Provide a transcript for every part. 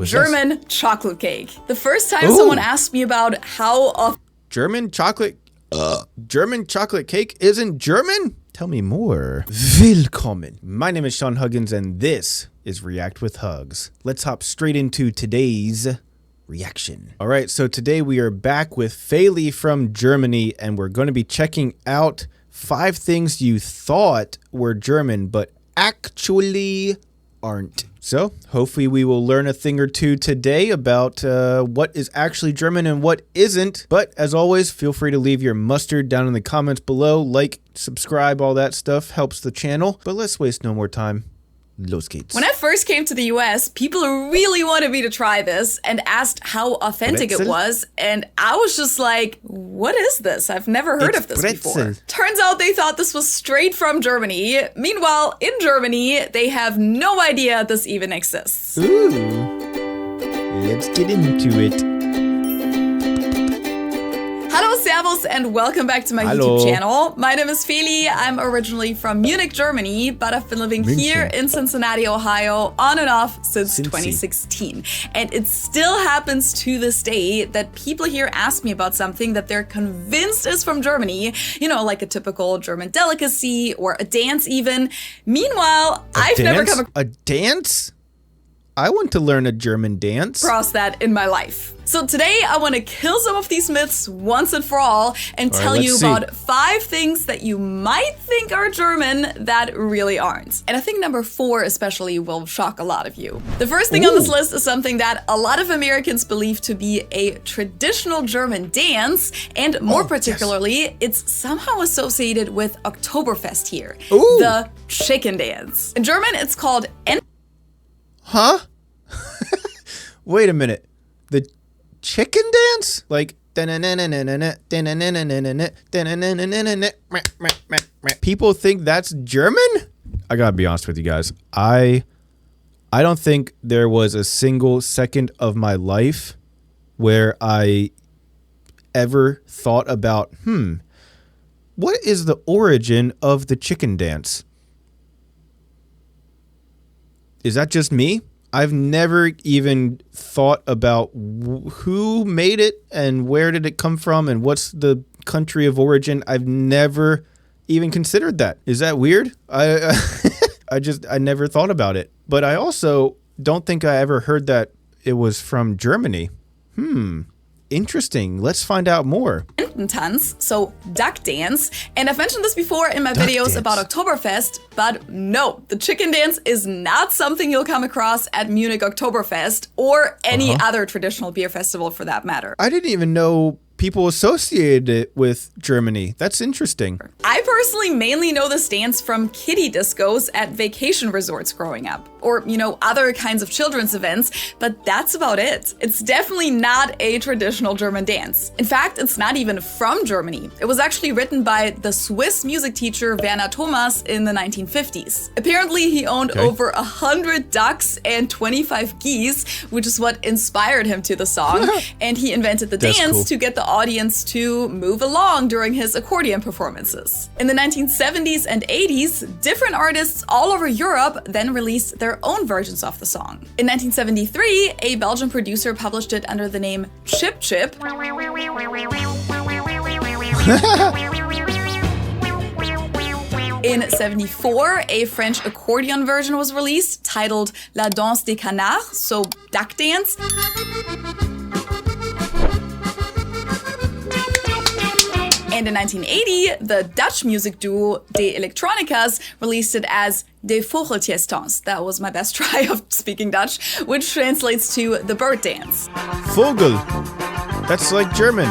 German chocolate cake. The first time someone asked me about how German chocolate cake isn't German? Tell me more. Willkommen. My name is Sean Huggins and this is React with Hugs. Let's hop straight into today's reaction. All right, so today we are back with Feli from Germany and we're going to be checking out 5 things you thought were German but actually aren't. So hopefully we will learn a thing or two today about what is actually German and what isn't. But as always, feel free to leave your mustard down in the comments below. Like, subscribe, all that stuff helps the channel. But let's waste no more time. Los geht's. When I first came to the US, people really wanted me to try this and asked how authentic it was. And I was just like, what is this? I've never heard of this before. Turns out they thought this was straight from Germany. Meanwhile, in Germany, they have no idea this even exists. Ooh, let's get into it. Hello, servus, and welcome back to my YouTube channel. My name is Feli. I'm originally from Munich, Germany, but I've been living here in Cincinnati, Ohio, on and off since 2016. And it still happens to this day that people here ask me about something that they're convinced is from Germany, you know, like a typical German delicacy or a dance even. Meanwhile, I've never come across a dance? I want to learn a German dance. That in my life. So today I want to kill some of these myths once and for all and tell you about 5 things that you might think are German that really aren't. And I think number 4 especially will shock a lot of you. The first thing on this list is something that a lot of Americans believe to be a traditional German dance, and more particularly, it's somehow associated with Oktoberfest here. The chicken dance. In German, it's called Huh? Wait a minute. The chicken dance? Like people think that's German? I gotta be honest with you guys. I don't think there was a single second of my life where I ever thought about, what is the origin of the chicken dance? Is that just me? I've never even thought about who made it and where did it come from and what's the country of origin. I've never even considered that. Is that weird? I never thought about it. But I also don't think I ever heard that it was from Germany. Interesting. Let's find out more. Tanz, so duck dance. And I've mentioned this before in my videos about Oktoberfest, but no, the chicken dance is not something you'll come across at Munich Oktoberfest or any other traditional beer festival for that matter. I didn't even know people associated it with Germany. That's interesting. I personally mainly know this dance from kiddie discos at vacation resorts growing up, or, you know, other kinds of children's events, but that's about it. It's definitely not a traditional German dance. In fact, it's not even from Germany. It was actually written by the Swiss music teacher Werner Thomas in the 1950s. Apparently, he owned over 100 ducks and 25 geese, which is what inspired him to the song, and he invented the dance to get the audience to move along during his accordion performances. In the 1970s and 80s, different artists all over Europe then released their own versions of the song. In 1973, a Belgian producer published it under the name Chip Chip. In 74, a French accordion version was released titled La Danse des Canards, so duck dance. And in 1980, the Dutch music duo De Elektronicas released it as De Vogeltjestans. That was my best try of speaking Dutch, which translates to the bird dance. Vogel. That's like German.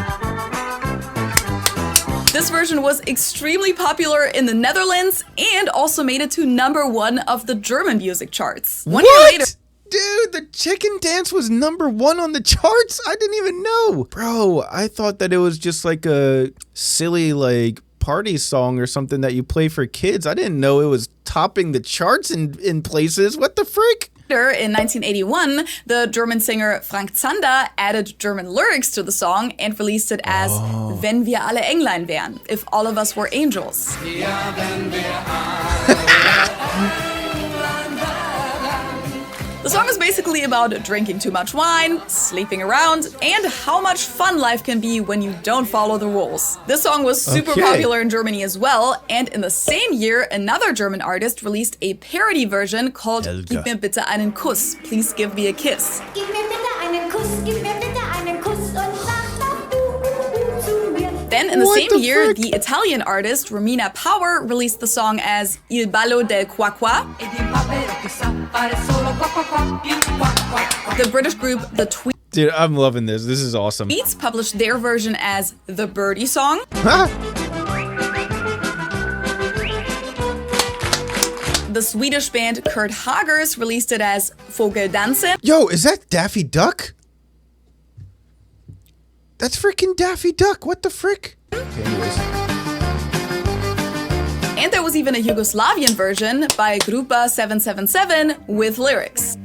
This version was extremely popular in the Netherlands and also made it to #1 of the German music charts. One year later, dude, the chicken dance was #1 on the charts? I didn't even know. Bro, I thought that it was just like a silly, like, party song or something that you play for kids. I didn't know it was topping the charts in places. What the frick? In 1981, the German singer Frank Zander added German lyrics to the song and released it as Wenn wir alle Englein wären, if all of us were angels. The song is basically about drinking too much wine, sleeping around, and how much fun life can be when you don't follow the rules. This song was super popular in Germany as well, and in the same year, another German artist released a parody version called Gib mir bitte einen Kuss, Please Give Me a Kiss. Gib mir bitte einen Kuss, gib mir bitte einen Kuss und sag doch du zu mir. Then in the same year, the Italian artist Romina Power released the song as Il ballo del qua qua. The British group The Tweets Dude, I'm loving this. This is awesome. published their version as The Birdie Song. The Swedish band Kurt Hagers released it as Vogeldansen. Yo, is that Daffy Duck? That's freaking Daffy Duck. What the frick? Okay, anyways. And there was even a Yugoslavian version by Grupa 777 with lyrics.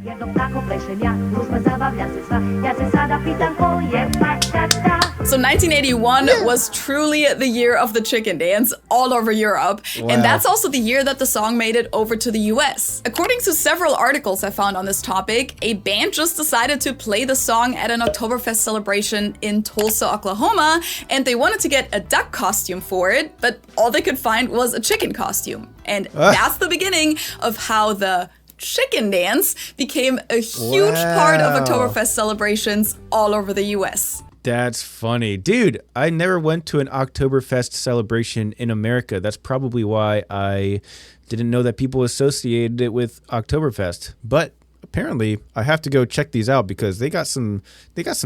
So 1981 was truly the year of the chicken dance all over Europe. Wow. And that's also the year that the song made it over to the US. According to several articles I found on this topic, a band just decided to play the song at an Oktoberfest celebration in Tulsa, Oklahoma, and they wanted to get a duck costume for it, but all they could find was a chicken costume. And that's the beginning of how the chicken dance became a huge part of Oktoberfest celebrations all over the US. That's funny. Dude, I never went to an Oktoberfest celebration in America. That's probably why I didn't know that people associated it with Oktoberfest. But apparently, I have to go check these out because they got some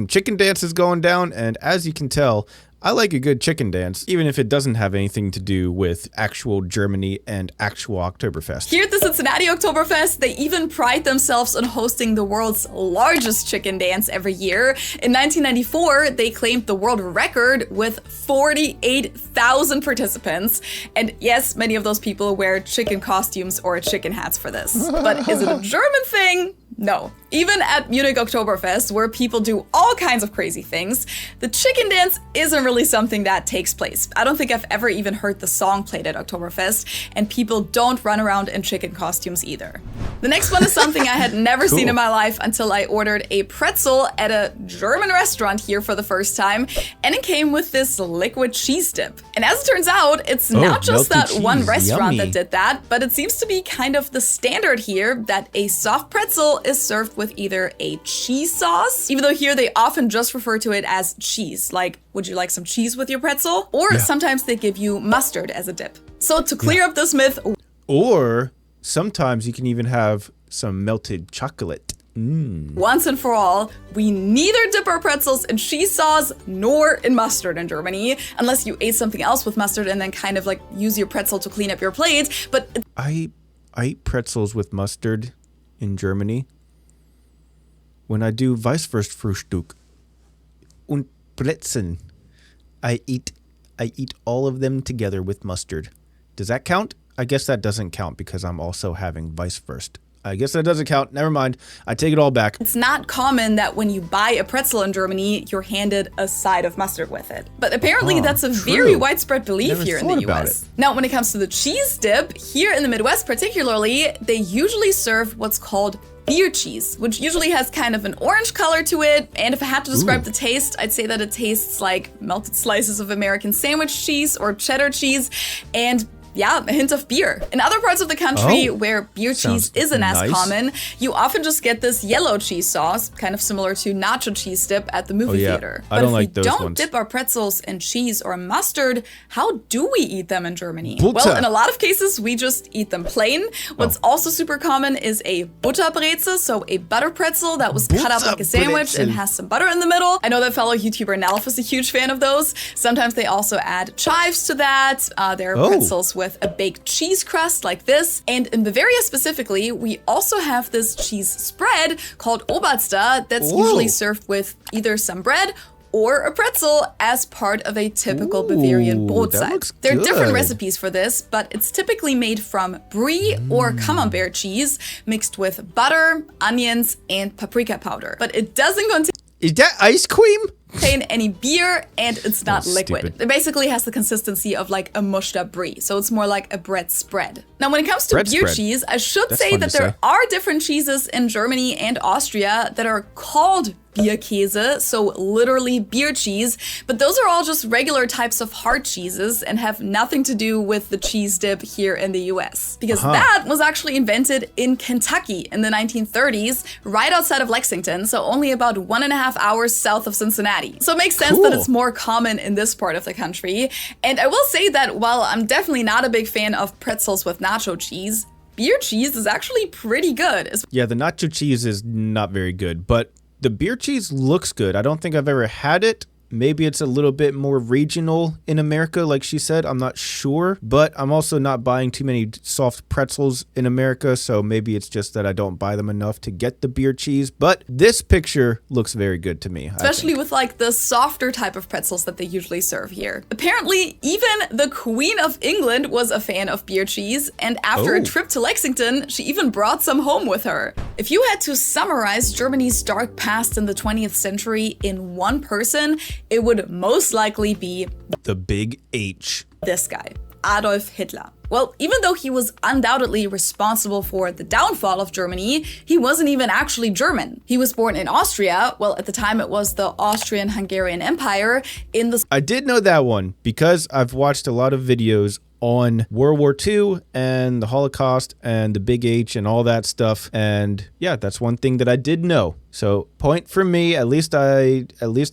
chicken dances going down, and as you can tell, I like a good chicken dance, even if it doesn't have anything to do with actual Germany and actual Oktoberfest. Here at the Cincinnati Oktoberfest, they even pride themselves on hosting the world's largest chicken dance every year. In 1994, they claimed the world record with 48,000 participants. And yes, many of those people wear chicken costumes or chicken hats for this. But is it a German thing? No. Even at Munich Oktoberfest, where people do all kinds of crazy things, the chicken dance isn't really something that takes place. I don't think I've ever even heard the song played at Oktoberfest, and people don't run around in chicken costumes either. The next one is something I had never seen in my life until I ordered a pretzel at a German restaurant here for the first time, and it came with this liquid cheese dip. And as it turns out, it's not just that cheese, one restaurant yummy. that did that, but it seems to be kind of the standard here that a soft pretzel is served with either a cheese sauce, even though here they often just refer to it as cheese, like, would you like some cheese with your pretzel? Or sometimes they give you mustard as a dip. So to clear up this myth, Or sometimes you can even have some melted chocolate. once and for all, we neither dip our pretzels in cheese sauce nor in mustard in Germany, unless you ate something else with mustard and then kind of like use your pretzel to clean up your plate. But I eat pretzels with mustard in Germany when I do Weißwurstfrühstück und Brezeln. I eat all of them together with mustard. Does that count? I guess that doesn't count because I'm also having Weißwurst. I guess that doesn't count. Never mind. I take it all back. it's not common that when you buy a pretzel in Germany, you're handed a side of mustard with it. But apparently that's a very widespread belief Never here in thought the about US. it. Now, when it comes to the cheese dip, here in the Midwest particularly, they usually serve what's called beer cheese, which usually has kind of an orange color to it. And if I had to describe the taste, I'd say that it tastes like melted slices of American sandwich cheese or cheddar cheese, and yeah, a hint of beer. In other parts of the country where beer cheese isn't as common, you often just get this yellow cheese sauce, kind of similar to nacho cheese dip at the movie theater. I But don't if like we those don't ones. dip our pretzels in cheese or mustard, how do we eat them in Germany? Butter. Well, in a lot of cases, we just eat them plain. What's also super common is a Butterbrezel, so a butter pretzel that was cut up like a sandwich and has some butter in the middle. I know that fellow YouTuber Nelf is a huge fan of those. Sometimes they also add chives to that. There are pretzels with a baked cheese crust like this. And in Bavaria specifically, we also have this cheese spread called Oberster that's usually served with either some bread or a pretzel as part of a typical Bavarian that Brotzeit. looks There are different good. recipes for this, but it's typically made from brie or camembert cheese mixed with butter, onions, and paprika powder. But it doesn't contain Is that ice cream? contain any beer, and it's not liquid. stupid. It basically has the consistency of like a mushed up brie, so it's more like a bread spread. Now, when it comes to Bread beer spread. cheese, I should That's say fun that to there say. are different cheeses in Germany and Austria that are called Bierkäse, so literally beer cheese, but those are all just regular types of hard cheeses and have nothing to do with the cheese dip here in the US. Because that was actually invented in Kentucky in the 1930s, right outside of Lexington, so only about 1.5 hours south of Cincinnati. So it makes sense that Cool. it's more common in this part of the country. And I will say that while I'm definitely not a big fan of pretzels with nacho cheese, beer cheese is actually pretty good. Yeah, the nacho cheese is not very good, but the beer cheese looks good. I don't think I've ever had it. Maybe it's a little bit more regional in America, like she said. I'm not sure, but I'm also not buying too many soft pretzels in America, so maybe it's just that I don't buy them enough to get the beer cheese. But this picture looks very good to me. Especially with like the softer type of pretzels that they usually serve here. Apparently, even the Queen of England was a fan of beer cheese, and after a Oh. trip to Lexington, she even brought some home with her. If you had to summarize Germany's dark past in the 20th century in one person, it would most likely be The big H. this guy, Adolf Hitler. Well, even though he was undoubtedly responsible for the downfall of Germany, he wasn't even actually German. He was born in Austria, well, at the time it was the Austrian-Hungarian Empire, in the I did know that one because I've watched a lot of videos on World War II and the Holocaust and the Big H and all that stuff. And yeah, that's one thing that I did know. So point for me, at least I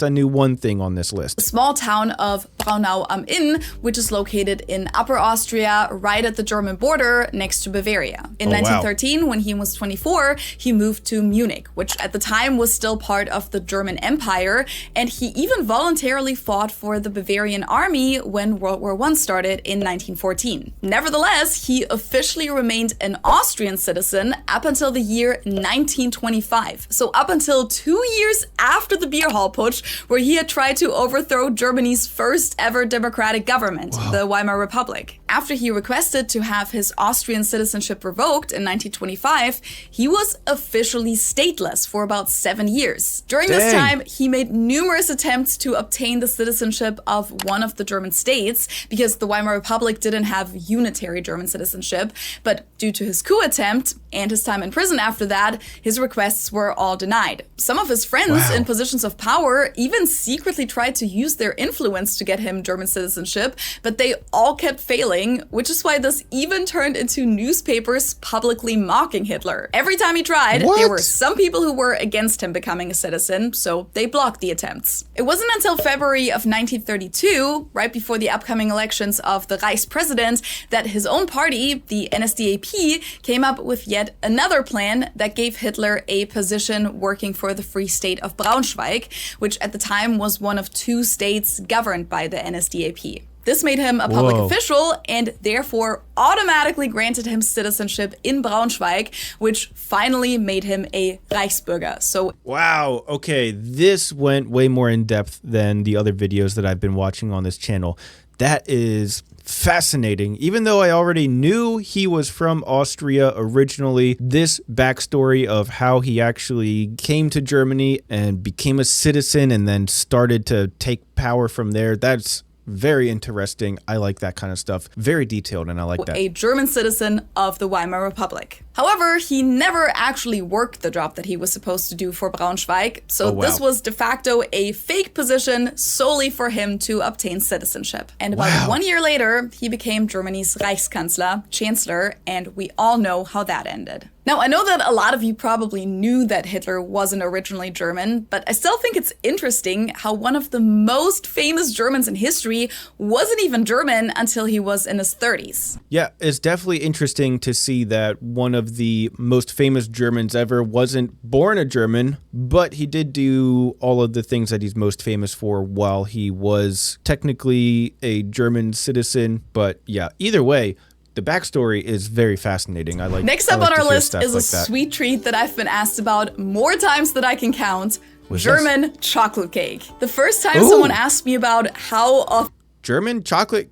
knew one thing on this list. small town of Braunau am Inn, which is located in Upper Austria, right at the German border next to Bavaria. In Oh, wow. 1913, when he was 24, he moved to Munich, which at the time was still part of the German Empire, and he even voluntarily fought for the Bavarian army when World War I started in 1914. Nevertheless, he officially remained an Austrian citizen up until the year 1925. So up until 2 years after the beer hall putsch, where he had tried to overthrow Germany's first ever democratic government, the Weimar Republic. After he requested to have his Austrian citizenship revoked in 1925, he was officially stateless for about 7 years. During this Dang. time, he made numerous attempts to obtain the citizenship of one of the German states, because the Weimar Republic didn't have unitary German citizenship, but due to his coup attempt and his time in prison after that, his requests were all denied. Some of his friends Wow. in positions of power even secretly tried to use their influence to get him German citizenship, but they all kept failing, which is why this even turned into newspapers publicly mocking Hitler. Every time he tried, there What? were some people who were against him becoming a citizen, so they blocked the attempts. It wasn't until February of 1932, right before the upcoming elections of the Reichspräsident, that his own party, the NSDAP, came up with yet another plan that gave Hitler a position working for the Free State of Braunschweig, which at the time was one of 2 states governed by the NSDAP. This made him a public Whoa. official and therefore automatically granted him citizenship in Braunschweig, which finally made him a Reichsbürger. So Wow. Okay. This went way more in depth than the other videos that I've been watching on this channel. That is fascinating. Even though I already knew he was from Austria originally, this backstory of how he actually came to Germany and became a citizen and then started to take power from there, that's very interesting. I like that kind of stuff. Very detailed, and I like that. a German citizen of the Weimar Republic. However, he never actually worked the job that he was supposed to do for Braunschweig, so Oh, wow. this was de facto a fake position solely for him to obtain citizenship. And about Wow. 1 year later, he became Germany's Reichskanzler, Chancellor, and we all know how that ended. Now, I know that a lot of you probably knew that Hitler wasn't originally German, but I still think it's interesting how one of the most famous Germans in history wasn't even German until he was in his 30s. Yeah, it's definitely interesting to see that one of the most famous Germans ever wasn't born a German, but he did do all of the things that he's most famous for while he was technically a German citizen. But yeah, either way, the backstory is very fascinating. I like. Next I up like on to our hear list stuff is a like that. sweet treat that I've been asked about more times than I can count. What's German chocolate cake. The first time Ooh. someone asked me about how German chocolate.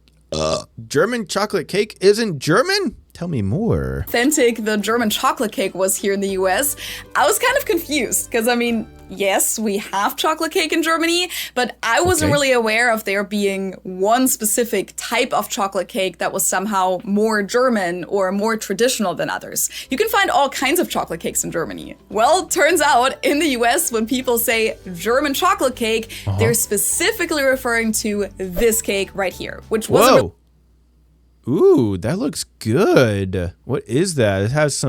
German chocolate cake isn't German? Tell me more. authentic the German chocolate cake was here in the US, I was kind of confused because, I mean, yes, we have chocolate cake in Germany, but I wasn't really aware of there being one specific type of chocolate cake that was somehow more German or more traditional than others. You can find all kinds of chocolate cakes in Germany. Well, turns out in the US, when people say German chocolate cake, they're specifically referring to this cake right here, which was a Ooh, that looks good. What is that? It has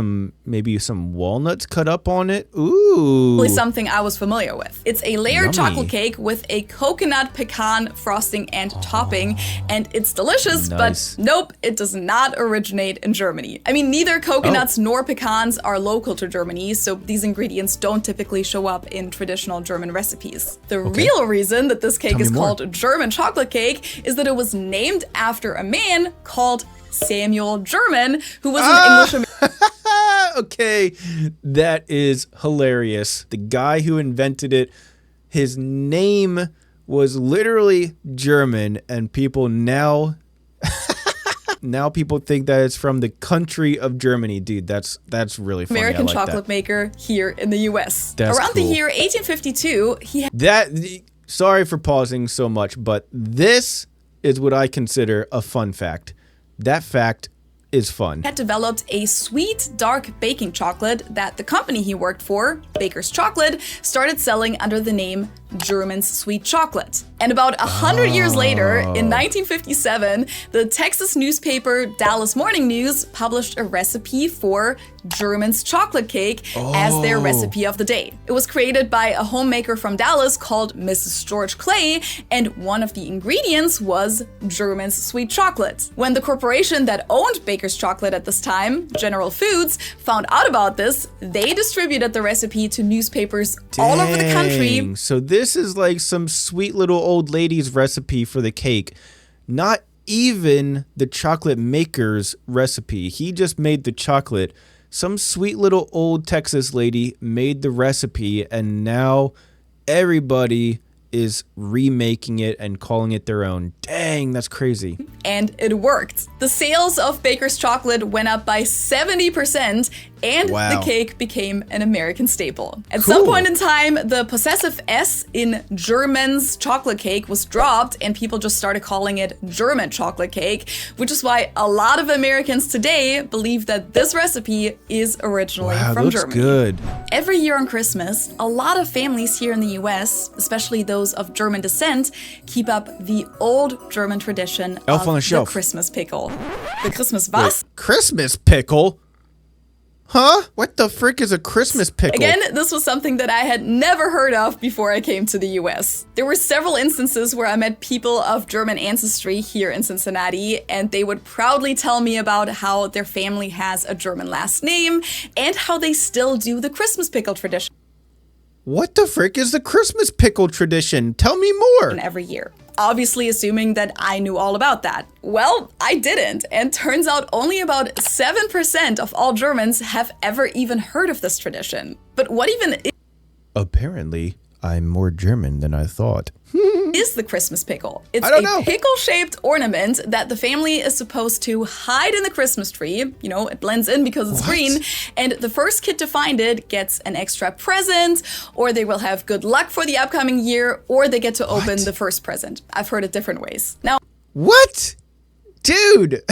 maybe some walnuts cut up on it. Ooh. really something I was familiar with. It's a layered Yummy. chocolate cake with a coconut pecan frosting and topping, and it's delicious, Nice. but nope, it does not originate in Germany. I mean, neither coconuts nor pecans are local to Germany, so these ingredients don't typically show up in traditional German recipes. The real reason that this cake Tell me is more. called German chocolate cake is that it was named after a man called Samuel German, who was an English Okay, that is hilarious. The guy who invented it, his name was literally German, and people now people think that it's from the country of Germany. Dude, that's really funny. American I like chocolate maker here in the US. That's Around the cool. year 1852, he that. Sorry for pausing so much, but this is what I consider a fun fact. That fact is fun. had developed a sweet, dark baking chocolate that the company he worked for, Baker's Chocolate, started selling under the name German's Sweet Chocolate. And about 100 years later, in 1957, the Texas newspaper Dallas Morning News published a recipe for German's chocolate cake as their recipe of the day. It was created by a homemaker from Dallas called Mrs. George Clay, and one of the ingredients was German's sweet chocolate. When the corporation that owned Baker's Chocolate at this time, General Foods, found out about this, they distributed the recipe to newspapers all over the country. Dang, so this is like some sweet little old lady's recipe for the cake. Not even the chocolate maker's recipe. He just made the chocolate. Some sweet little old Texas lady made the recipe, and now everybody is remaking it and calling it their own. Dang, that's crazy. And it worked. The sales of Baker's Chocolate went up by 70%, and Wow. the cake became an American staple. At some Cool. point in time, the possessive S in German's chocolate cake was dropped, and people just started calling it German chocolate cake, which is why a lot of Americans today believe that this recipe is originally Wow, from looks Germany. good. Every year on Christmas, a lot of families here in the US, especially those of German descent, keep up the old German tradition Elf of on the Shelf. Christmas pickle. The Christmas was? Christmas pickle? Huh? What the frick is a Christmas pickle? Again, this was something that I had never heard of before I came to the US. There were several instances where I met people of German ancestry here in Cincinnati, and they would proudly tell me about how their family has a German last name and how they still do the Christmas pickle tradition What the frick is the Christmas pickle tradition? Tell me more. every year. Obviously assuming that I knew all about that. Well, I didn't, and turns out only about 7% of all Germans have ever even heard of this tradition. But what even Apparently, I'm more German than I thought. is the Christmas pickle? It's I don't a know. pickle-shaped ornament that the family is supposed to hide in the Christmas tree. You know, it blends in because it's green, and the first kid to find it gets an extra present, or they will have good luck for the upcoming year, or they get to open the first present. I've heard it different ways. Now, What? Dude!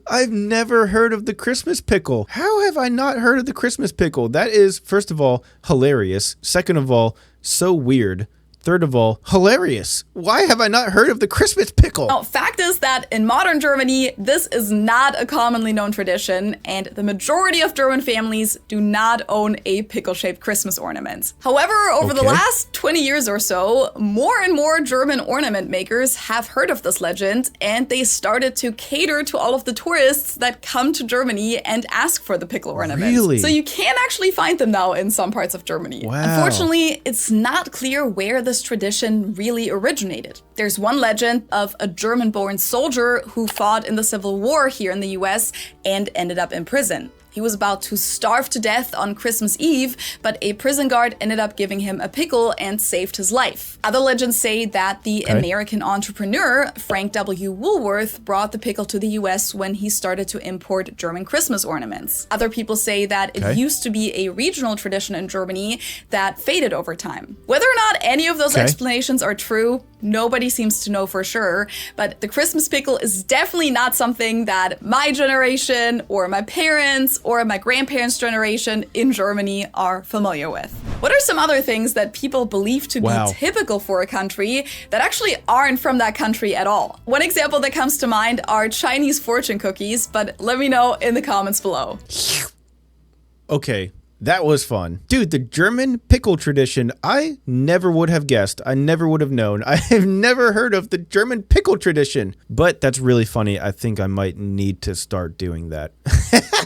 I've never heard of the Christmas pickle. How have I not heard of the Christmas pickle? That is, first of all, hilarious. Second of all, so weird. Third of all, hilarious. Why have I not heard of the Christmas pickle? Now, fact is that in modern Germany, this is not a commonly known tradition, and the majority of German families do not own a pickle-shaped Christmas ornament. However, over the Okay. last 20 years or so, more and more German ornament makers have heard of this legend, and they started to cater to all of the tourists that come to Germany and ask for the pickle ornament. Really? So you can actually find them now in some parts of Germany. Wow. Unfortunately, it's not clear where this tradition really originated. There's one legend of a German-born soldier who fought in the Civil War here in the US and ended up in prison. He He was about to starve to death on Christmas Eve, but a prison guard ended up giving him a pickle and saved his life. Other legends say that the American entrepreneur Frank W. Woolworth brought the pickle to the US when he started to import German Christmas ornaments. Other people say that it used to be a regional tradition in Germany that faded over time. Whether or not any of those explanations are true, nobody seems to know for sure, but the Christmas pickle is definitely not something that my generation or my parents or my grandparents' generation in Germany are familiar with. What are some other things that people believe to be typical for a country that actually aren't from that country at all? One example that comes to mind are Chinese fortune cookies, but let me know in the comments below. Okay. That was fun. Dude, the German pickle tradition, I never would have guessed. I never would have known. I have never heard of the German pickle tradition. But that's really funny. I think I might need to start doing that.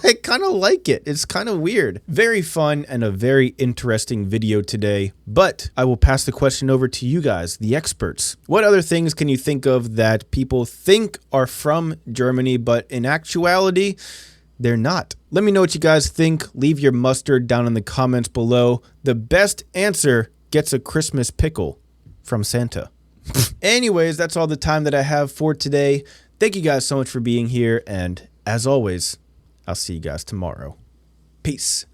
I kind of like it. It's kind of weird. Very fun and a very interesting video today. But I will pass the question over to you guys, the experts. What other things can you think of that people think are from Germany, but in actuality, they're not? Let me know what you guys think. Leave your mustard down in the comments below. The best answer gets a Christmas pickle from Santa. Anyways, that's all the time that I have for today. Thank you guys so much for being here. And as always, I'll see you guys tomorrow. Peace.